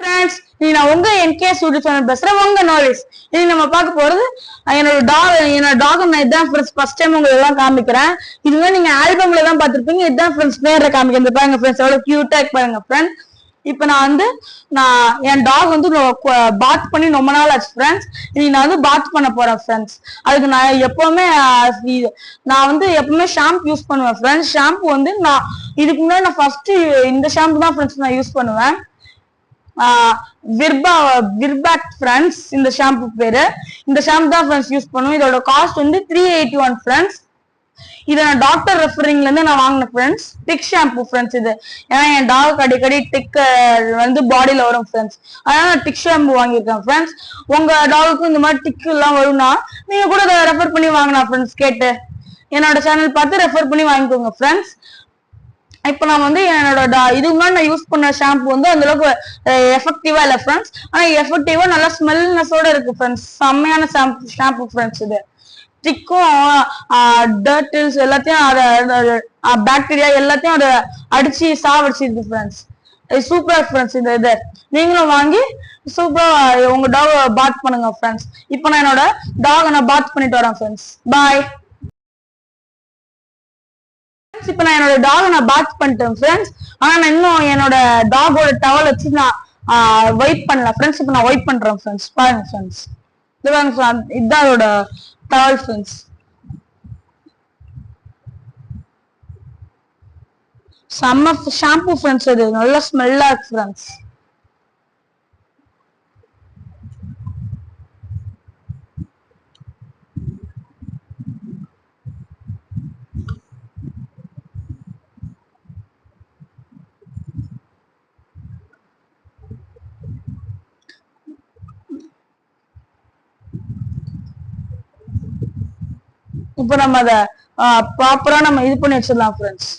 Friends நான் உங்க என்கே studio channel பேசுறேன். உங்க நாலேஜ் இது நம்ம பார்க்க போறது என்னோட டாக் நான் இதான் ஃப்ரெண்ட்ஸ் ஃபர்ஸ்ட் டைம் உங்களுக்கு எல்லாம் காமிக்கிறேன். இதுவே நீங்க ஆல்பம்ல தான் பார்த்திருப்பீங்க. இதான் ஃப்ரெண்ட்ஸ் நேர்ல காமிக்கிறேன். இந்த பாருங்க ஃப்ரெண்ட்ஸ் எவ்வளவு கியூட்டா இருக்கு பாருங்க ஃப்ரெண்ட்ஸ். இப்ப நான் என் டாக் பாத் பண்ணி ரொம்ப நாள் ஆச்சு ஃப்ரெண்ட்ஸ். இன்னைக்கு நான் பாத் பண்ண போறேன் ஃப்ரெண்ட்ஸ். அதுக்கு நான் எப்பவுமே ஷாம்பு யூஸ் பண்ணுவேன் ஃப்ரெண்ட்ஸ். ஷாம்பு நான் இதுக்கு முன்னாடி நான் ஃபர்ஸ்ட் இந்த ஷாம்பு தான் ஃப்ரெண்ட்ஸ் நான் யூஸ் பண்ணுவேன். விர்பாக் ஃப்ரெண்ட்ஸ் இந்த ஷாம்பு பேரு. இந்த ஷாம்பு தான் ஃப்ரெண்ட்ஸ் யூஸ் பண்ணுவோம். இதோட காஸ்ட் 381 ஃப்ரெண்ட்ஸ். இதை நான் டாக்டர் ரெஃபரிங்ல இருந்து நான் வாங்கினேன் ஃப்ரெண்ட்ஸ். டிக் ஷாம்பு ஃப்ரெண்ட்ஸ் இது. ஏன்னா என் டாக் அடிக்கடி டிக் பாடியில வரும் ஃப்ரெண்ட்ஸ். அதனால நான் டிக் ஷாம்பு வாங்கியிருக்கேன் ஃப்ரெண்ட்ஸ். உங்க டாகுக்கும் இந்த மாதிரி டிக் எல்லாம் வரும்னா நீங்க கூட அதை ரெஃபர் பண்ணி வாங்கினா ஃப்ரெண்ட்ஸ். கேட்டு என்னோட சேனல் பார்த்து ரெஃபர் பண்ணி வாங்கிக்கோங்க ஃப்ரெண்ட்ஸ். இப்ப நான் என்னோட இதுக்கு முன்னாடி நான் யூஸ் பண்ண ஷாம்பு அந்த அளவுக்கு எஃபெக்டிவா இல்ல ஃப்ரெண்ட்ஸ். ஆனா எஃபெக்டிவா நல்லா ஸ்மெல்னஸோட இருக்கு ஃப்ரெண்ட்ஸ். செம்மையான ஷாம்பு ஃப்ரெண்ட்ஸ். இது டிக்கும் டர்ட்டில்ஸ் எல்லாத்தையும் பாக்டீரியா எல்லாத்தையும் அதை அடிச்சு சாவடிச்சிருக்கு ஃப்ரெண்ட்ஸ். சூப்பரா ஃப்ரெண்ட்ஸ். இது நீங்களும் வாங்கி சூப்பரா உங்க டாக் பாத் பண்ணுங்க ஃப்ரெண்ட்ஸ். இப்ப நான் என்னோட டாக் பாத் பண்ணிட்டு வரேன் ஃப்ரெண்ட்ஸ். பாய். இப்ப நான் என்னோட டாக் பாத் பண்ணிட்டேன் ஃப்ரெண்ட்ஸ். ஆனா நான் இன்னும் என்னோட டாகோட டவல் வச்சு நான் வைப் பண்ணல ஃப்ரெண்ட்ஸ். இப்ப நான் வைப் பண்றேன் ஃப்ரெண்ட்ஸ். பாருங்க ஃப்ரெண்ட்ஸ். இதுதான் அதோட டவல் ஃப்ரெண்ட்ஸ். செம்ம ஷாம்பு ஃப்ரெண்ட்ஸ். இது நல்ல ஸ்மெல்லா இருக்கு ஃப்ரெண்ட்ஸ். இப்ப நம்ம அதை ப்ராப்பரா நம்ம இது பண்ணி வச்சிடலாம் ஃப்ரெண்ட்ஸ்.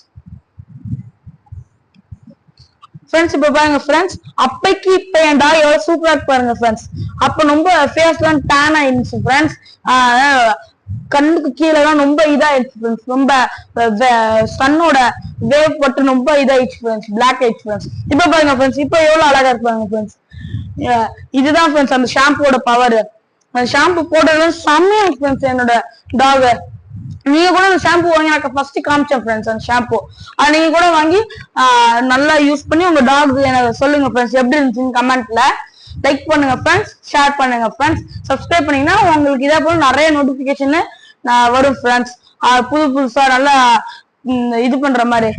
இப்ப பாருங்க ஃப்ரெண்ட்ஸ். அப்பைக்கு இப்ப என் டாக் எவ்வளவு சூப்பரா இருக்கு பாருங்க ஃப்ரெண்ட்ஸ். அப்ப ரொம்ப ஃபேஸ் எல்லாம் டேன் ஆயிடுச்சு ஃப்ரெண்ட்ஸ். கண்ணுக்கு கீழே எல்லாம் ரொம்ப இதாயிடுச்சு ஃப்ரெண்ட்ஸ். ரொம்ப சன்னோட வேவ் பட்டு ரொம்ப இதாயிடுச்சு ஃப்ரெண்ட்ஸ். பிளாக் ஆயிடுச்சு ஃப்ரெண்ட்ஸ். இப்ப பாருங்க ஃப்ரெண்ட்ஸ். இப்ப எவ்வளவு அழகா இருப்பாங்க ஃப்ரெண்ட்ஸ். இதுதான் ஃப்ரெண்ட்ஸ் அந்த ஷாம்புவோட பவர். அந்த ஷாம்பு போடுறது செம்மையா ஃப்ரெண்ட்ஸ். என்னோட டாக் நீங்க கூட அந்த ஷாம்பு வாங்கி எனக்கு ஃபர்ஸ்ட் காமிச்சேன் ஃப்ரெண்ட்ஸ். அந்த ஷாம்பு நீங்க கூட வாங்கி நல்லா யூஸ் பண்ணி உங்க டாக் எனக்கு சொல்லுங்க ஃப்ரெண்ட்ஸ். எப்படி இருந்துச்சுன்னு கமெண்ட்ல லைக் பண்ணுங்க ஃப்ரெண்ட்ஸ். ஷேர் பண்ணுங்க ஃப்ரெண்ட்ஸ். சப்ஸ்கிரைப் பண்ணீங்கன்னா உங்களுக்கு இதே போல நிறைய நோட்டிபிகேஷன் வரும் ஃப்ரெண்ட்ஸ். புதுசா நல்லா இது பண்ற மாதிரி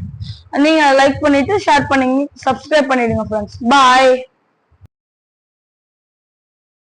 நீங்க லைக் பண்ணிட்டு ஷேர் பண்ணி சப்ஸ்கிரைப் பண்ணிடுங்க ஃப்ரெண்ட்ஸ். பாய்.